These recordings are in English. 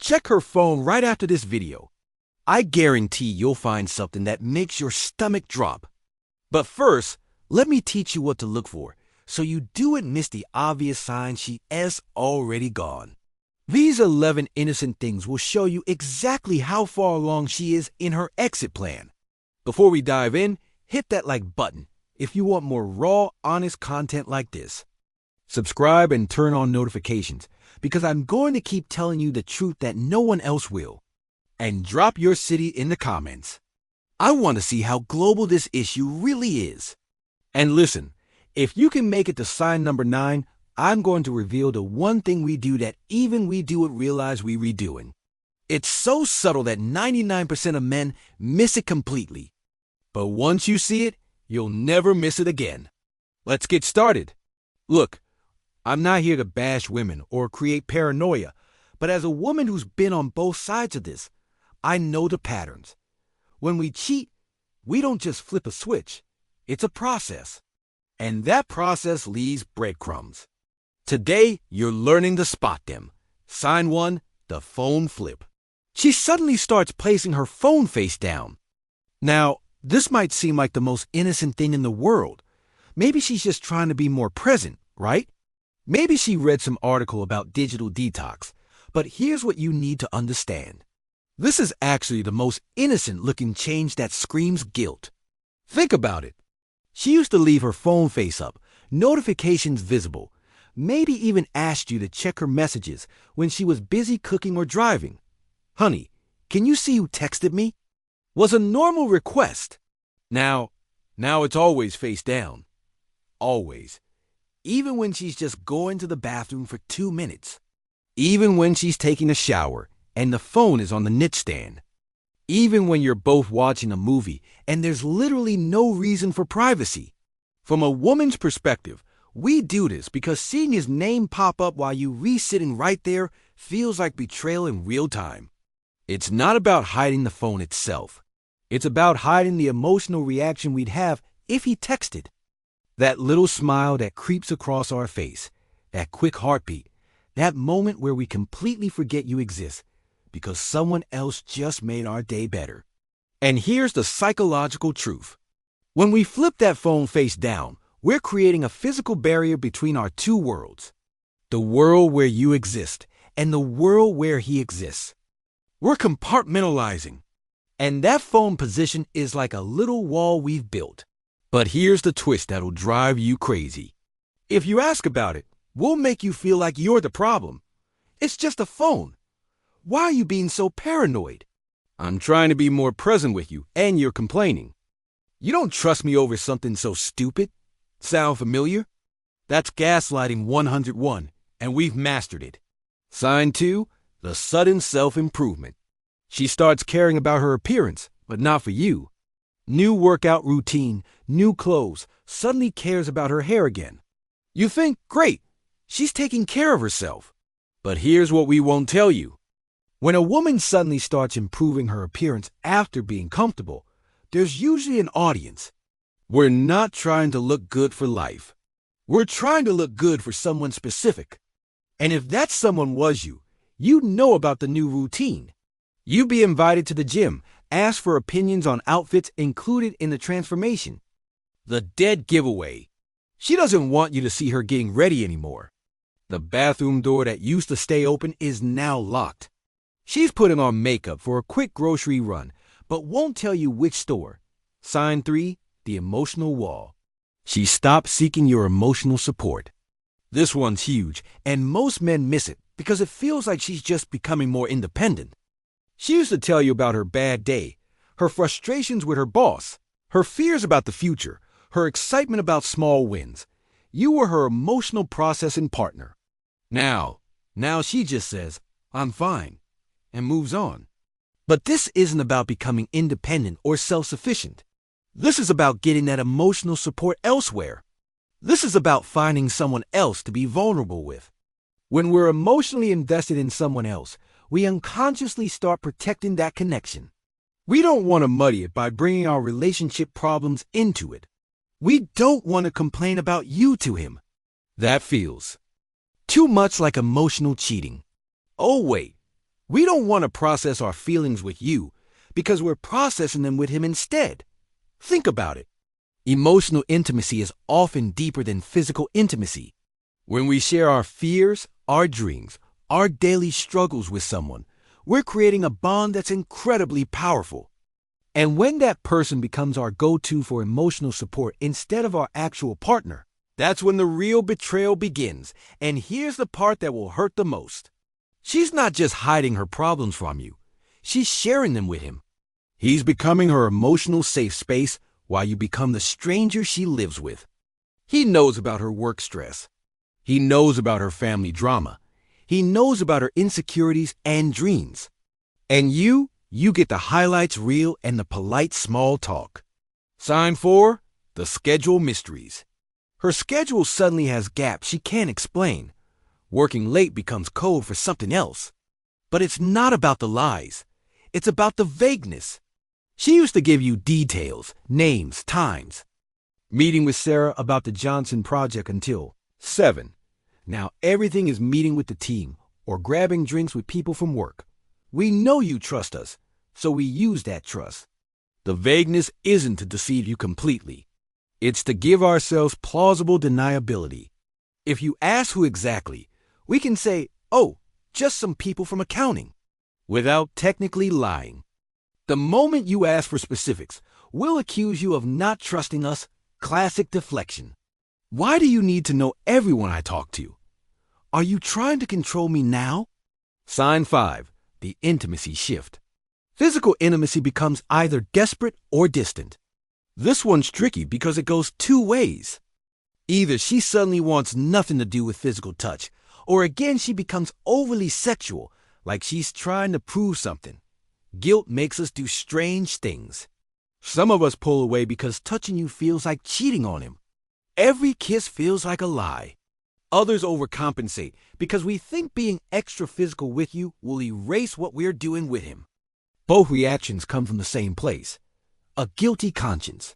Check her phone right after this video. I guarantee you'll find something that makes your stomach drop. But first, let me teach you what to look for, so you don't miss the obvious sign she is already gone. These 11 innocent things will show you exactly how far along she is in her exit plan. Before we dive in, hit that like button if you want more raw, honest content like this. Subscribe and turn on notifications, because I'm going to keep telling you the truth that no one else will. And drop your city in the comments. I want to see how global this issue really is. And listen, if you can make it to sign number 9, I'm going to reveal the one thing we do that even we do it realize we redoing. It's so subtle that 99% of men miss it completely. But once you see it, you'll never miss it again. Let's get started. Look, I'm not here to bash women or create paranoia, but as a woman who's been on both sides of this, I know the patterns. When we cheat, we don't just flip a switch. It's a process. And that process leaves breadcrumbs. Today, you're learning to spot them. Sign 1, the phone flip. She suddenly starts placing her phone face down. Now, this might seem like the most innocent thing in the world. Maybe she's just trying to be more present, right? Maybe she read some article about digital detox. But here's what you need to understand. This is actually the most innocent-looking change that screams guilt. Think about it. She used to leave her phone face up, notifications visible, maybe even asked you to check her messages when she was busy cooking or driving. Honey, can you see who texted me? Was a normal request. Now it's always face down. Always. Even when she's just going to the bathroom for 2 minutes. Even when she's taking a shower and the phone is on the nightstand. Even when you're both watching a movie and there's literally no reason for privacy. From a woman's perspective, we do this because seeing his name pop up while you re-sitting right there feels like betrayal in real time. It's not about hiding the phone itself. It's about hiding the emotional reaction we'd have if he texted. That little smile that creeps across our face, that quick heartbeat, that moment where we completely forget you exist because someone else just made our day better. And here's the psychological truth. When we flip that phone face down, we're creating a physical barrier between our two worlds. The world where you exist and the world where he exists. We're compartmentalizing. And that phone position is like a little wall we've built. But here's the twist that'll drive you crazy. If you ask about it, we'll make you feel like you're the problem. It's just a phone. Why are you being so paranoid? I'm trying to be more present with you, and you're complaining. You don't trust me over something so stupid? Sound familiar? That's gaslighting 101, and we've mastered it. Sign 2, the sudden self-improvement. She starts caring about her appearance, but not for you. New workout routine, new clothes, suddenly cares about her hair again. You think, great, she's taking care of herself. But here's what we won't tell you. When a woman suddenly starts improving her appearance after being comfortable, there's usually an audience. We're not trying to look good for life. We're trying to look good for someone specific. And if that someone was you, you'd know about the new routine. You'd be invited to the gym, ask for opinions on outfits included in the transformation. The dead giveaway. She doesn't want you to see her getting ready anymore. The bathroom door that used to stay open is now locked. She's putting on makeup for a quick grocery run, but won't tell you which store. Sign 3, the emotional wall. She stopped seeking your emotional support. This one's huge, and most men miss it because it feels like she's just becoming more independent. She used to tell you about her bad day, her frustrations with her boss, her fears about the future, her excitement about small wins. You were her emotional processing partner. Now she just says, I'm fine, and moves on. But this isn't about becoming independent or self-sufficient. This is about getting that emotional support elsewhere. This is about finding someone else to be vulnerable with. When we're emotionally invested in someone else, we unconsciously start protecting that connection. We don't want to muddy it by bringing our relationship problems into it. We don't want to complain about you to him. That feels too much like emotional cheating. Oh wait, We don't want to process our feelings with you because we're processing them with him instead. Think about it. Emotional intimacy is often deeper than physical intimacy. When we share our fears, our dreams, our daily struggles with someone, we're creating a bond that's incredibly powerful. And when that person becomes our go-to for emotional support instead of our actual partner, that's when the real betrayal begins. And here's the part that will hurt the most. She's not just hiding her problems from you. She's sharing them with him. He's becoming her emotional safe space while you become the stranger she lives with. He knows about her work stress. He knows about her family drama. He knows about her insecurities and dreams. And you get the highlights reel and the polite small talk. Sign 4, the schedule mysteries. Her schedule suddenly has gaps she can't explain. Working late becomes code for something else. But it's not about the lies. It's about the vagueness. She used to give you details, names, times. Meeting with Sarah about the Johnson project until 7. Now everything is meeting with the team or grabbing drinks with people from work. We know you trust us, so we use that trust. The vagueness isn't to deceive you completely. It's to give ourselves plausible deniability. If you ask who exactly, we can say, oh, just some people from accounting, without technically lying. The moment you ask for specifics, we'll accuse you of not trusting us. Classic deflection. Why do you need to know everyone I talk to? Are you trying to control me now? Sign 5, the intimacy shift. Physical intimacy becomes either desperate or distant. This one's tricky because it goes two ways. Either she suddenly wants nothing to do with physical touch, or again she becomes overly sexual, like she's trying to prove something. Guilt makes us do strange things. Some of us pull away because touching you feels like cheating on him. Every kiss feels like a lie. Others overcompensate because we think being extra physical with you will erase what we're doing with him. Both reactions come from the same place, a guilty conscience.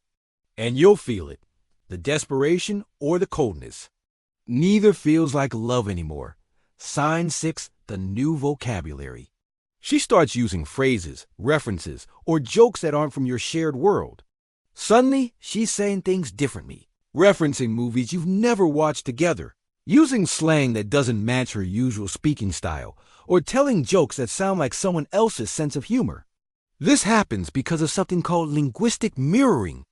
And you'll feel it, the desperation or the coldness. Neither feels like love anymore. Sign 6, the new vocabulary. She starts using phrases, references, or jokes that aren't from your shared world. Suddenly, she's saying things differently, referencing movies you've never watched together, using slang that doesn't match her usual speaking style, or telling jokes that sound like someone else's sense of humor. This happens because of something called linguistic mirroring.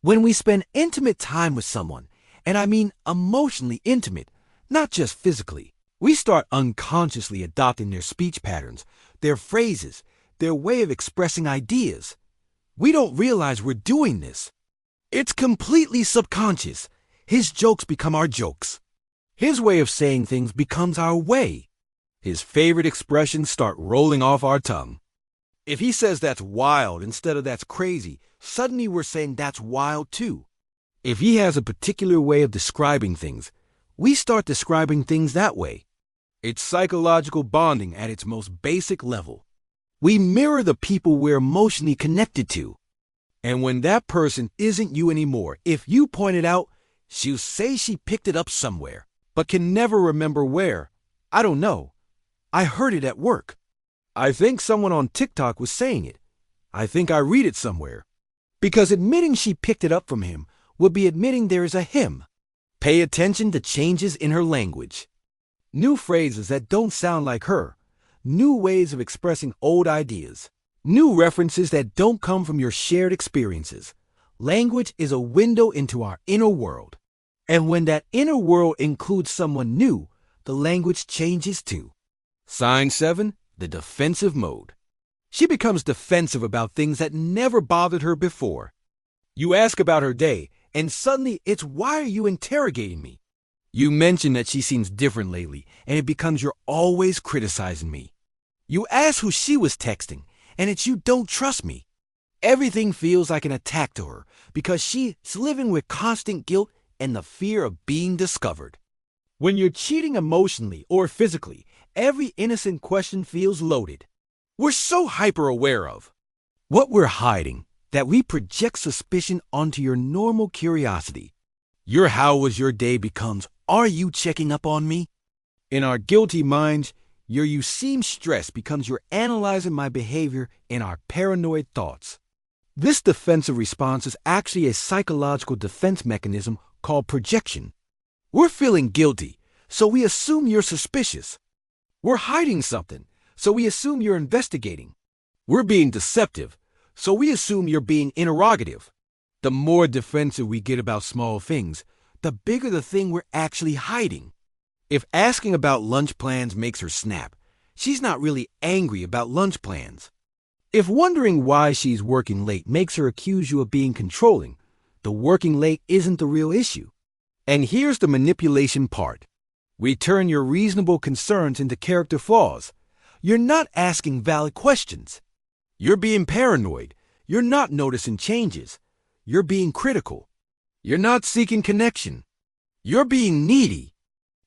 When we spend intimate time with someone, and I mean emotionally intimate, not just physically, we start unconsciously adopting their speech patterns, their phrases, their way of expressing ideas. We don't realize we're doing this. It's completely subconscious. His jokes become our jokes. His way of saying things becomes our way. His favorite expressions start rolling off our tongue. If he says that's wild instead of that's crazy, suddenly we're saying that's wild too. If he has a particular way of describing things, we start describing things that way. It's psychological bonding at its most basic level. We mirror the people we're emotionally connected to. And when that person isn't you anymore, if you point it out, she'll say she picked it up somewhere, but can never remember where. I don't know. I heard it at work. I think someone on TikTok was saying it. I think I read it somewhere. Because admitting she picked it up from him would be admitting there is a him. Pay attention to changes in her language. New phrases that don't sound like her. New ways of expressing old ideas. New references that don't come from your shared experiences. Language is a window into our inner world. And when that inner world includes someone new, the language changes too. Sign 7, the defensive mode. She becomes defensive about things that never bothered her before. You ask about her day, and suddenly it's, why are you interrogating me? You mention that she seems different lately, and it becomes, you're always criticizing me. You ask who she was texting, and it's, you don't trust me. Everything feels like an attack to her because she's living with constant guilt and the fear of being discovered. When you're cheating emotionally or physically, every innocent question feels loaded. We're so hyper-aware of what we're hiding that we project suspicion onto your normal curiosity. Your how was your day becomes, are you checking up on me? In our guilty minds, Your "you seem stressed" becomes your analyzing my behavior and our paranoid thoughts. This defensive response is actually a psychological defense mechanism called projection. We're feeling guilty, so we assume you're suspicious. We're hiding something, so we assume you're investigating. We're being deceptive, so we assume you're being interrogative. The more defensive we get about small things, the bigger the thing we're actually hiding. If asking about lunch plans makes her snap, she's not really angry about lunch plans. If wondering why she's working late makes her accuse you of being controlling, the working late isn't the real issue. And here's the manipulation part. We turn your reasonable concerns into character flaws. You're not asking valid questions. You're being paranoid. You're not noticing changes. You're being critical. You're not seeking connection. You're being needy.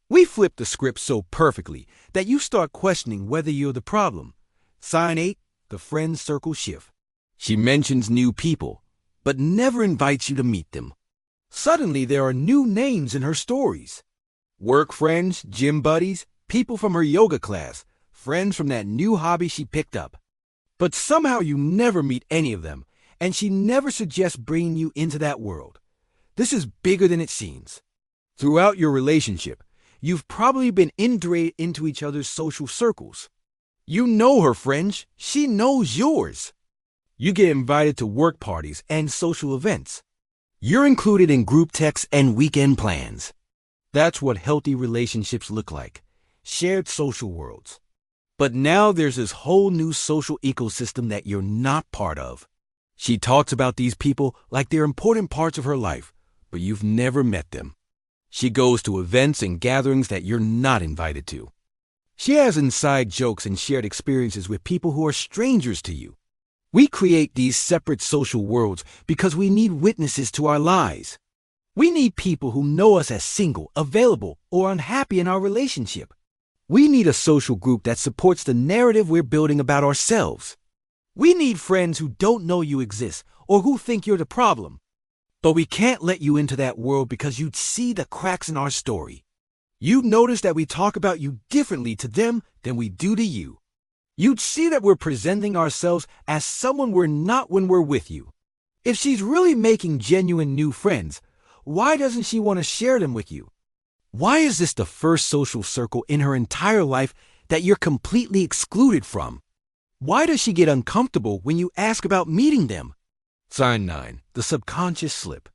We flip the script so perfectly that you start questioning whether you're the problem. Sign 8, the friend circle shift. She mentions new people, but never invites you to meet them. Suddenly there are new names in her stories. Work friends, gym buddies, people from her yoga class, friends from that new hobby she picked up. But somehow you never meet any of them, and she never suggests bringing you into that world. This is bigger than it seems. Throughout your relationship, you've probably been integrated into each other's social circles. You know her friends, she knows yours. You get invited to work parties and social events. You're included in group texts and weekend plans. That's what healthy relationships look like, shared social worlds. But now there's this whole new social ecosystem that you're not part of. She talks about these people like they're important parts of her life, but you've never met them. She goes to events and gatherings that you're not invited to. She has inside jokes and shared experiences with people who are strangers to you. We create these separate social worlds because we need witnesses to our lies. We need people who know us as single, available, or unhappy in our relationship. We need a social group that supports the narrative we're building about ourselves. We need friends who don't know you exist or who think you're the problem. But we can't let you into that world because you'd see the cracks in our story. You'd notice that we talk about you differently to them than we do to you. You'd see that we're presenting ourselves as someone we're not when we're with you. If she's really making genuine new friends, why doesn't she want to share them with you? Why is this the first social circle in her entire life that you're completely excluded from? Why does she get uncomfortable when you ask about meeting them? Sign 9, the subconscious slip.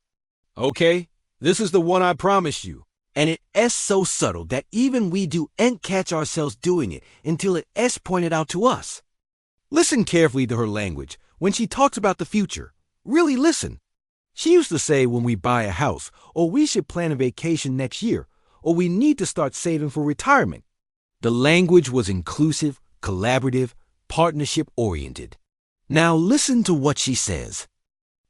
Okay, this is the one I promised you. And it's so subtle that even we ain't catch ourselves doing it until it's pointed out to us. Listen carefully to her language when she talks about the future. Really listen. She used to say when we buy a house, or we should plan a vacation next year, or we need to start saving for retirement. The language was inclusive, collaborative, partnership-oriented. Now listen to what she says.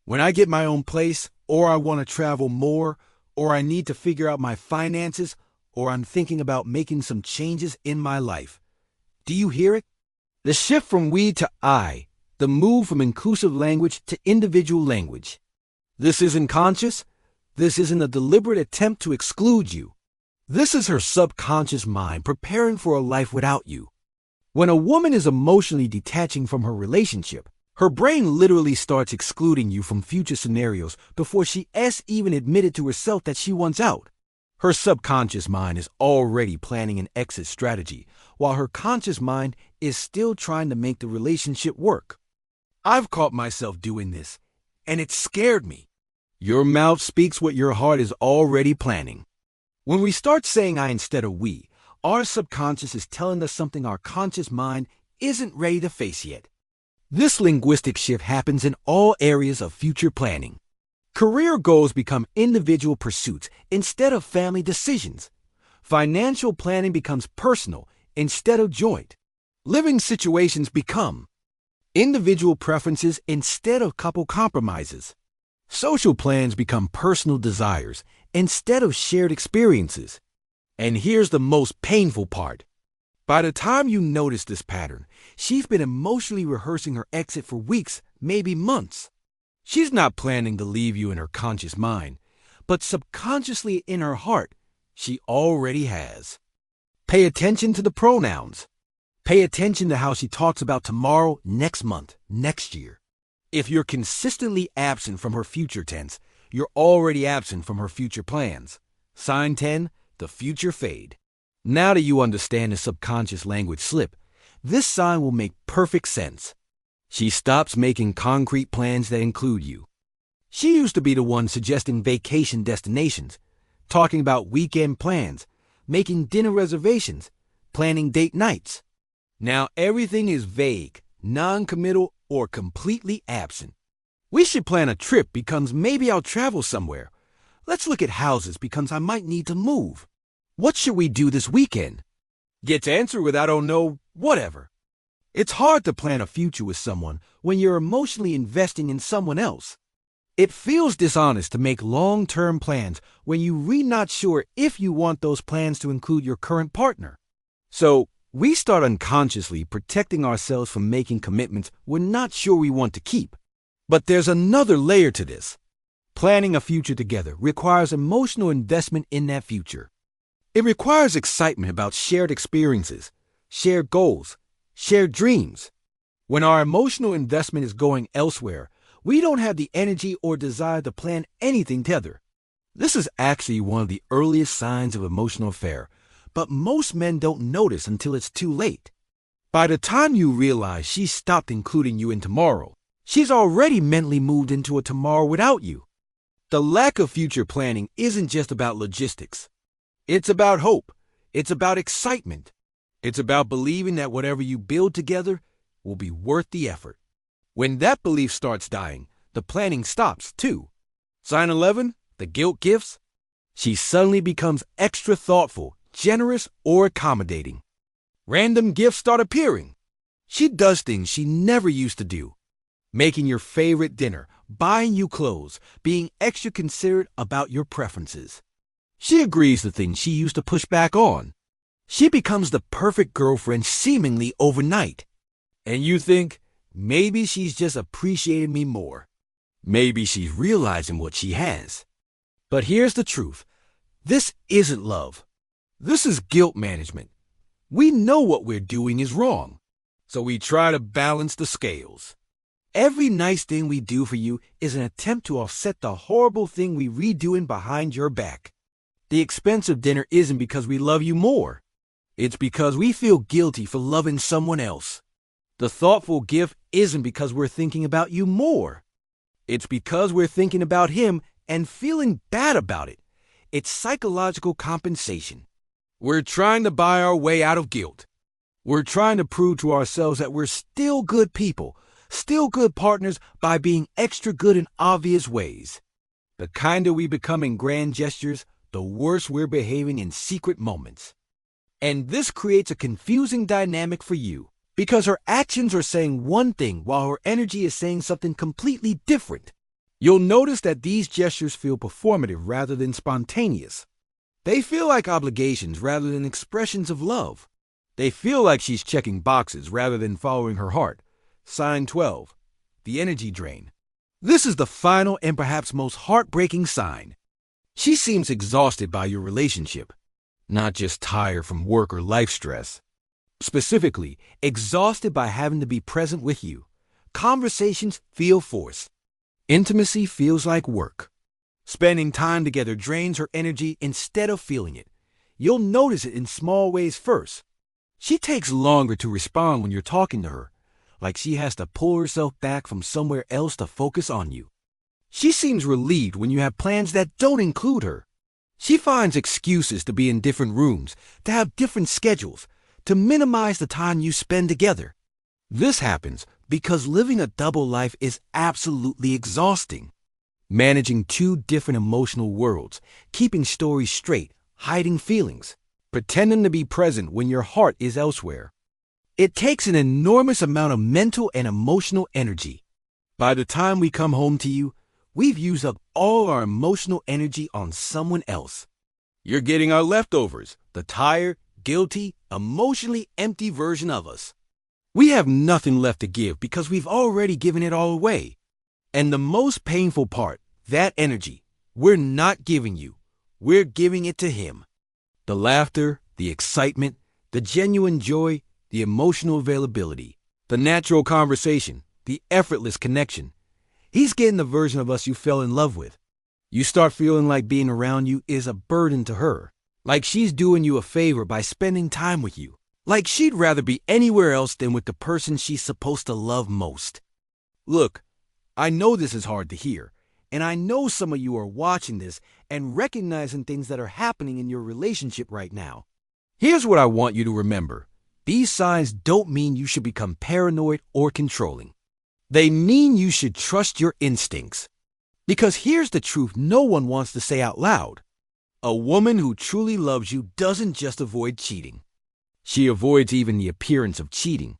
When I get my own place, or I want to travel more, or I need to figure out my finances, or I'm thinking about making some changes in my life. Do you hear it? The shift from we to I, the move from inclusive language to individual language. This isn't conscious. This isn't a deliberate attempt to exclude you. This is her subconscious mind preparing for a life without you. When a woman is emotionally detaching from her relationship, her brain literally starts excluding you from future scenarios before she has even admitted to herself that she wants out. Her subconscious mind is already planning an exit strategy, while her conscious mind is still trying to make the relationship work. I've caught myself doing this, and it scared me. Your mouth speaks what your heart is already planning. When we start saying I instead of we, our subconscious is telling us something our conscious mind isn't ready to face yet. This linguistic shift happens in all areas of future planning. Career goals become individual pursuits instead of family decisions. Financial planning becomes personal instead of joint. Living situations become individual preferences instead of couple compromises. Social plans become personal desires instead of shared experiences. And here's the most painful part. By the time you notice this pattern, she's been emotionally rehearsing her exit for weeks, maybe months. She's not planning to leave you in her conscious mind, but subconsciously in her heart, she already has. Pay attention to the pronouns. Pay attention to how she talks about tomorrow, next month, next year. If you're consistently absent from her future tense, you're already absent from her future plans. Sign 10, the future fade. Now that you understand the subconscious language slip, this sign will make perfect sense. She stops making concrete plans that include you. She used to be the one suggesting vacation destinations, talking about weekend plans, making dinner reservations, planning date nights. Now everything is vague, non-committal, or completely absent. We should plan a trip because maybe I'll travel somewhere. Let's look at houses because I might need to move. What should we do this weekend? Get to answer with I don't know, whatever. It's hard to plan a future with someone when you're emotionally investing in someone else. It feels dishonest to make long-term plans when you're really not sure if you want those plans to include your current partner. So, we start unconsciously protecting ourselves from making commitments we're not sure we want to keep. But there's another layer to this. Planning a future together requires emotional investment in that future. It requires excitement about shared experiences, shared goals, shared dreams. When our emotional investment is going elsewhere, we don't have the energy or desire to plan anything together. This is actually one of the earliest signs of emotional affair, but most men don't notice until it's too late. By the time you realize she's stopped including you in tomorrow, she's already mentally moved into a tomorrow without you. The lack of future planning isn't just about logistics. It's about hope. It's about excitement. It's about believing that whatever you build together will be worth the effort. When that belief starts dying, the planning stops too. Sign 11, the guilt gifts. She suddenly becomes extra thoughtful, generous, or accommodating. Random gifts start appearing. She does things she never used to do. Making your favorite dinner, buying you clothes, being extra considerate about your preferences. She agrees to things she used to push back on. She becomes the perfect girlfriend seemingly overnight. And you think, maybe she's just appreciating me more. Maybe she's realizing what she has. But here's the truth. This isn't love. This is guilt management. We know what we're doing is wrong, so we try to balance the scales. Every nice thing we do for you is an attempt to offset the horrible thing we redoing behind your back. The expensive dinner isn't because we love you more. It's because we feel guilty for loving someone else. The thoughtful gift isn't because we're thinking about you more. It's because we're thinking about him and feeling bad about it. It's psychological compensation. We're trying to buy our way out of guilt. We're trying to prove to ourselves that we're still good people, still good partners by being extra good in obvious ways. The kinder we become in grand gestures, the worse we're behaving in secret moments. And this creates a confusing dynamic for you, because her actions are saying one thing while her energy is saying something completely different. You'll notice that these gestures feel performative rather than spontaneous. They feel like obligations rather than expressions of love. They feel like she's checking boxes rather than following her heart. Sign 12, the energy drain. This is the final and perhaps most heartbreaking sign. She seems exhausted by your relationship, not just tired from work or life stress. Specifically, exhausted by having to be present with you. Conversations feel forced. Intimacy feels like work. Spending time together drains her energy instead of feeling it. You'll notice it in small ways first. She takes longer to respond when you're talking to her, like she has to pull herself back from somewhere else to focus on you. She seems relieved when you have plans that don't include her. She finds excuses to be in different rooms, to have different schedules, to minimize the time you spend together. This happens because living a double life is absolutely exhausting. Managing two different emotional worlds, keeping stories straight, hiding feelings, pretending to be present when your heart is elsewhere. It takes an enormous amount of mental and emotional energy. By the time we come home to you, we've used up all our emotional energy on someone else. You're getting our leftovers, the tired, guilty, emotionally empty version of us. We have nothing left to give because we've already given it all away. And the most painful part, that energy, we're not giving you. We're giving it to him. The laughter, the excitement, the genuine joy, the emotional availability, the natural conversation, the effortless connection. He's getting the version of us you fell in love with. You start feeling like being around you is a burden to her, like she's doing you a favor by spending time with you, like she'd rather be anywhere else than with the person she's supposed to love most. Look, I know this is hard to hear, and I know some of you are watching this and recognizing things that are happening in your relationship right now. Here's what I want you to remember. These signs don't mean you should become paranoid or controlling. They mean you should trust your instincts. Because here's the truth no one wants to say out loud. A woman who truly loves you doesn't just avoid cheating. She avoids even the appearance of cheating.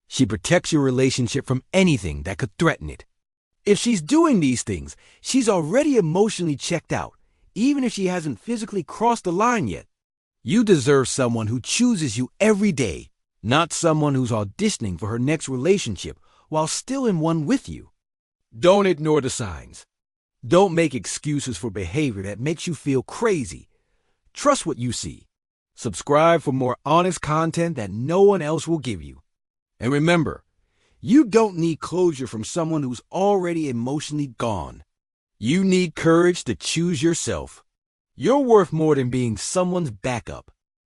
She protects your relationship from anything that could threaten it. If she's doing these things, she's already emotionally checked out, even if she hasn't physically crossed the line yet. You deserve someone who chooses you every day, not someone who's auditioning for her next relationship while still in one with you. Don't ignore the signs. Don't make excuses for behavior that makes you feel crazy. Trust what you see. Subscribe for more honest content that no one else will give you. And remember, you don't need closure from someone who's already emotionally gone. You need courage to choose yourself. You're worth more than being someone's backup.